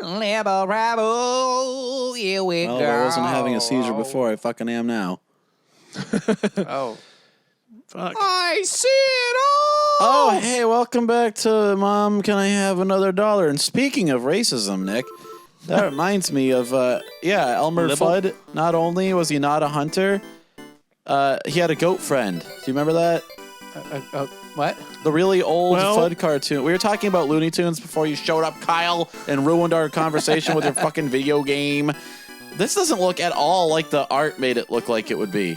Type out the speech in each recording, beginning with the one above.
Libble, Rabble, here we go. Well, I wasn't having a seizure before. I fucking am now. Oh. Fuck. I see it all! Oh, hey, welcome back to Mom, Can I Have Another $1? And speaking of racism, Nick, that reminds me of, Elmer Libble? Fudd. Not only was he not a hunter, he had a goat friend. Do you remember that? What? The really old Well- Fudd cartoon. We were talking about Looney Tunes before you showed up, Kyle, and ruined our conversation with your fucking video game. This doesn't look at all like the art made it look like it would be.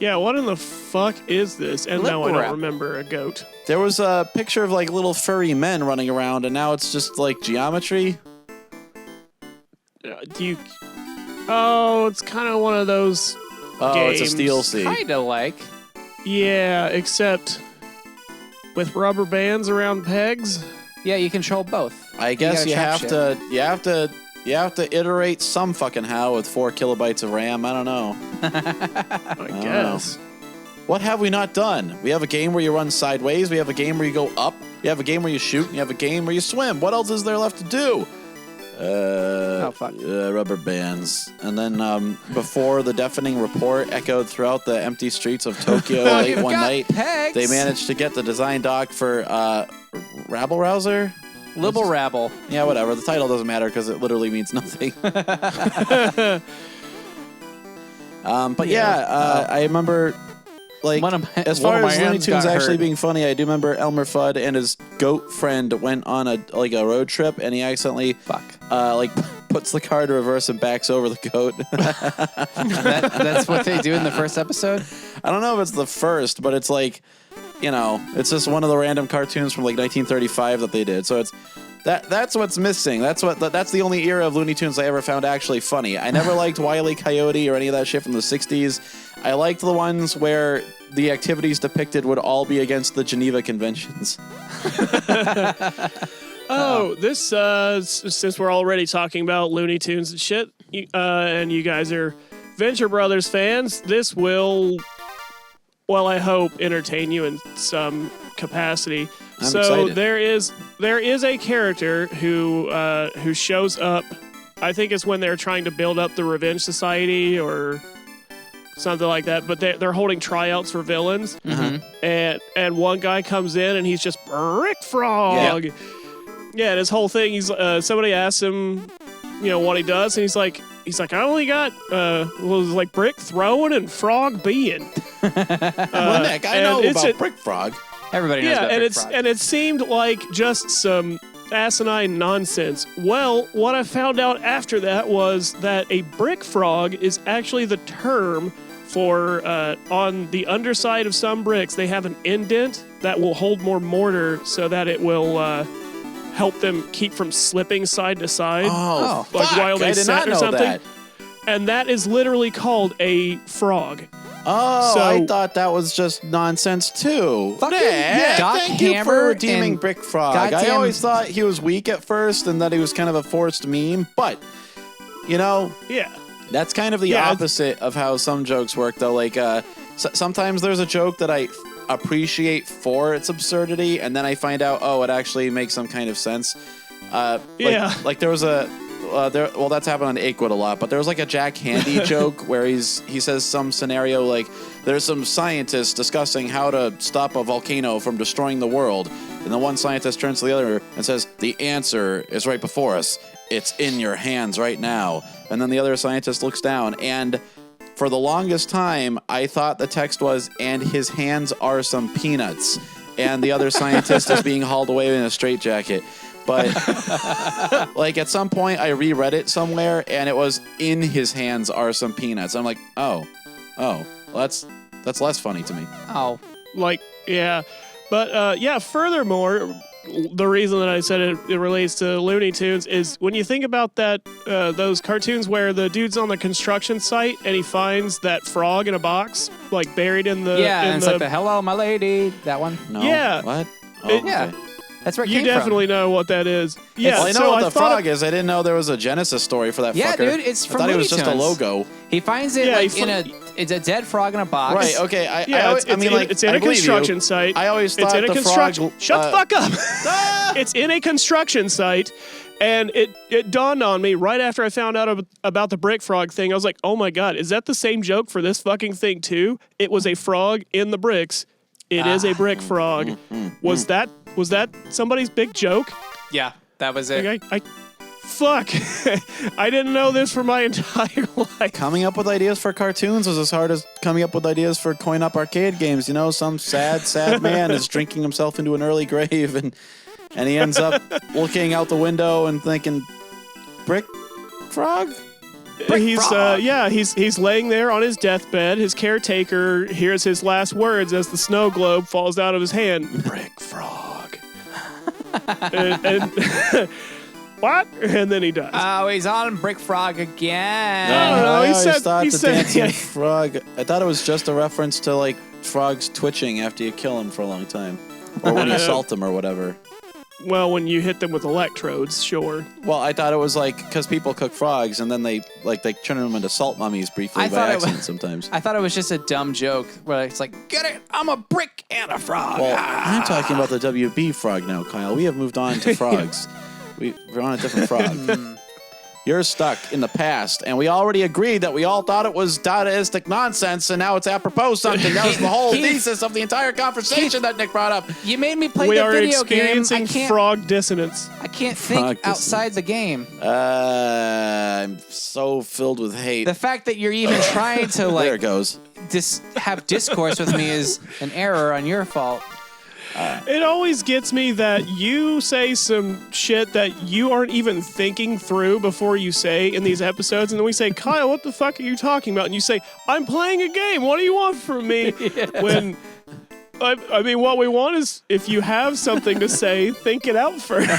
Yeah, what in the fuck is this? And now I Libble. don't remember a goat. There was a picture of like little furry men running around, and now it's just like geometry. Oh, it's kind of one of those Oh, games. it's a steel C. Kinda like. Yeah, except with rubber bands around pegs. Yeah, you control both. I guess you have to iterate some fucking how with 4 kilobytes of RAM. I don't know. I guess. What have we not done? We have a game where you run sideways. We have a game where you go up. You have a game where you shoot. And you have a game where you swim. What else is there left to do? Fuck. Rubber bands. And then before the deafening report echoed throughout the empty streets of Tokyo late one night, pegs. they managed to get the design doc for Rabble Rouser. Libble Rabble. Yeah, whatever. The title doesn't matter because it literally means nothing. But I remember, like, as far as Looney Tunes actually being funny, I do remember Elmer Fudd and his goat friend went on a road trip, and he accidentally puts the car to reverse and backs over the goat. That's what they do in the first episode? I don't know if it's the first, but it's like, you know, it's just one of the random cartoons from like 1935 that they did. So it's that's what's missing. That's the only era of Looney Tunes I ever found actually funny. I never liked Wile E. Coyote or any of that shit from the 60s. I liked the ones where the activities depicted would all be against the Geneva Conventions. This since we're already talking about Looney Tunes and shit, and you guys are Venture Brothers fans, this will, well, I hope, entertain you in some capacity. I'm so excited. there is a character who shows up. I think it's when they're trying to build up the Revenge Society or something like that. But they're holding tryouts for villains, and one guy comes in and he's just Brick Frog. Yeah, and his whole thing. He's somebody asks him, what he does, and he's like, I only got brick throwing and frog being. Well, Nick, I know about Brick Frog. Everybody knows about Brick Frog. And it seemed like just some asinine nonsense. Well, what I found out after that was that a brick frog is actually the term for on the underside of some bricks, they have an indent that will hold more mortar so that it will help them keep from slipping side to side. Oh, like fuck, while they I did set not or know something. that. And that is literally called a frog. Oh, So- I thought that was just nonsense too. Fucking Nick, Doc thank you Hammer for redeeming and Brick Frog. I goddamn- always thought he was weak at first and that he was kind of a forced meme, but Yeah. that's kind of the opposite of how some jokes work, though. Like, sometimes there's a joke that I appreciate for its absurdity, and then I find out, it actually makes some kind of sense. Like there was a, that's happened on Akewood a lot, but there was like a Jack Handy joke where he says some scenario like, there's some scientists discussing how to stop a volcano from destroying the world, and the one scientist turns to the other and says, the answer is right before us. It's in your hands right now. And then the other scientist looks down, and for the longest time, I thought the text was, and his hands are some peanuts. And the other scientist is being hauled away in a straitjacket. But, like, at some point, I reread it somewhere, and it was, in his hands are some peanuts. I'm like, well, that's less funny to me. Oh. But, furthermore, the reason that I said it relates to Looney Tunes is when you think about that, those cartoons where the dude's on the construction site and he finds that frog in a box, like buried in the... Yeah, and it's like the hello, my lady, that one. No. Yeah. What? Oh, Yeah. That's where it You came definitely know what that is. Yeah, Well, I know so what I the thought frog is. I didn't know there was a Genesis story for that Yeah, fucker. dude, it's from I thought it was Looney just a Tunes. logo. He finds it Yeah, it's a dead frog in a box. Right, okay. I mean, it's in I a believe construction you. site. I always It's thought in a the construction. frog... Shut the fuck up. It's in a construction site, and it dawned on me right after I found out about the brick frog thing. I was like, oh my god, is that the same joke for this fucking thing too? It was a frog in the bricks. It is a brick frog. Was that somebody's big joke? Yeah, that was it. Like, fuck. I didn't know this for my entire life. Coming up with ideas for cartoons was as hard as coming up with ideas for coin-up arcade games. You know, some sad man is drinking himself into an early grave, and he ends up looking out the window and thinking, brick frog? He's laying there on his deathbed. His caretaker hears his last words as the snow globe falls out of his hand. Brick frog. and what? And then he dies. Oh, he's on Brick Frog again. I don't know. I He always thought he the said, dancing frog. I thought it was just a reference to like frogs twitching after you kill them for a long time, or when you salt them or whatever. Well, when you hit them with electrodes, sure. Well, I thought it was like because people cook frogs and then they turn them into salt mummies briefly by accident sometimes. I thought it was just a dumb joke where it's like, get it? I'm a brick and a frog. Well, I'm talking about the WB frog now, Kyle. We have moved on to frogs. We're on a different frog. You're stuck in the past, and we already agreed that we all thought it was Dadaistic nonsense, and now it's apropos something. That was the whole thesis of the entire conversation that Nick brought up. You made me play We the are video game. experiencing frog dissonance. I can't Frog think outside the game. I'm so filled with hate. The fact that you're even trying to There it goes. have discourse with me is an error on your fault. It always gets me that you say some shit that you aren't even thinking through before you say in these episodes, and then we say, Kyle, what the fuck are you talking about? And you say, I'm playing a game. What do you want from me? Yes. When, I mean, what we want is if you have something to say, think it out first.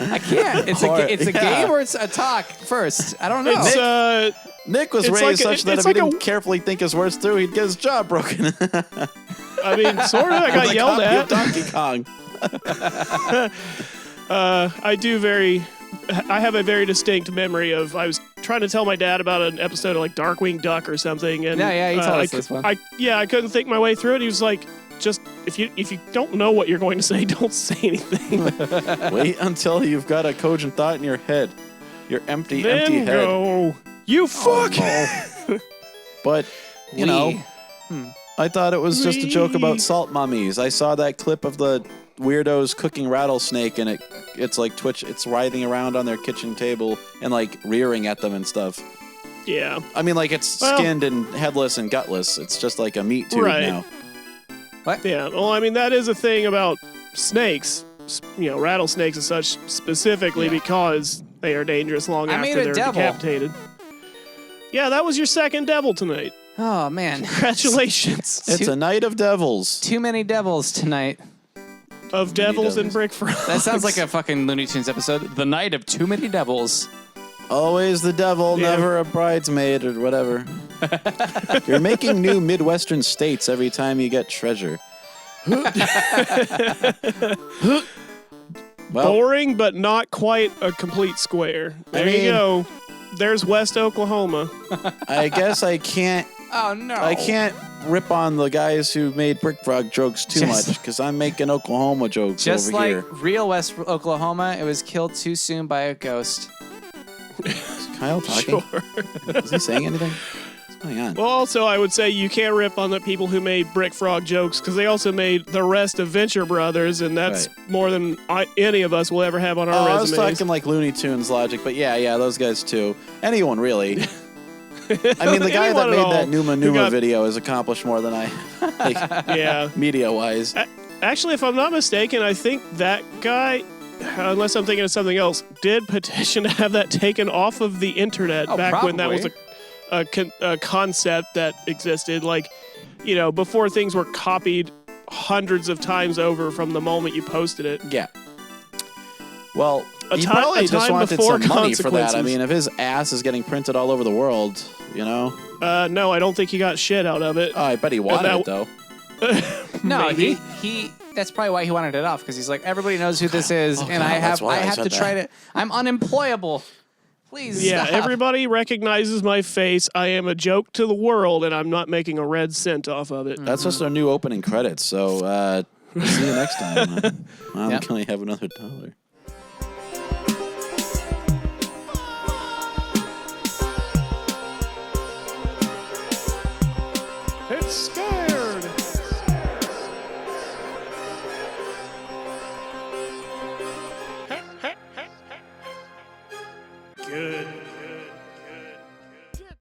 I can't. It's a game or it's a talk first. I don't know. It's, Nick was it's raised like such that if he didn't carefully think his words through, he'd get his jaw broken. I mean, sort of. I got Like yelled at. Donkey Kong. I have a very distinct memory of I was trying to tell my dad about an episode of like Darkwing Duck or something, and Yeah, he told us this one. I couldn't think my way through it. He was like, just if you don't know what you're going to say, don't say anything. Wait until you've got a cogent thought in your head. Your empty head. Go. You fuck. But you know, I thought it was just a joke about salt mummies. I saw that clip of the weirdos cooking rattlesnake, and it's like it's writhing around on their kitchen table and like rearing at them and stuff. Yeah. I mean, like it's skinned and headless and gutless. It's just like a meat tube now. What? Yeah. Well, I mean, that is a thing about snakes. You know, rattlesnakes and such specifically because they are dangerous long after they're decapitated. Yeah, that was your second devil tonight. Oh, man. Congratulations. It's a night of devils. Too many devils tonight. Of devils and brick frogs. That sounds like a fucking Looney Tunes episode. The night of too many devils. Always the devil, never a bridesmaid or whatever. You're making new Midwestern states every time you get treasure. Boring, but not quite a complete square. There you go. There's West Oklahoma. I guess I can't. Oh, no. I can't rip on the guys who made Brick Frog jokes too much because I'm making Oklahoma jokes just over like here. real West Oklahoma, it was killed too soon by a ghost. Is Kyle talking? Sure. Is he saying anything? What's going on? Well, also, I would say you can't rip on the people who made Brick Frog jokes because they also made the rest of Venture Brothers, and that's more than any of us will ever have on our resumes. I was talking like Looney Tunes logic, but yeah, those guys too. Anyone really. I mean, the guy that made that Numa video has accomplished more than I, media-wise. Actually, if I'm not mistaken, I think that guy, unless I'm thinking of something else, did petition to have that taken off of the internet back when that was a concept that existed. Like, you know, before things were copied hundreds of times over from the moment you posted it. Yeah. Well, he time probably just wanted some money for that. I consequences. mean, if his ass is getting printed all over the world, you know? No, I don't think he got shit out of it. Oh, I bet he wanted it, though. No, Maybe. he That's probably why he wanted it off, because he's like, everybody knows who this is, and God, I that's have why I to said try that. to. I'm unemployable. Please Yeah, stop. everybody recognizes my face. I am a joke to the world, and I'm not making a red cent off of it. That's just our new opening credits. So see you next time. I'm Yep. going to have another $1.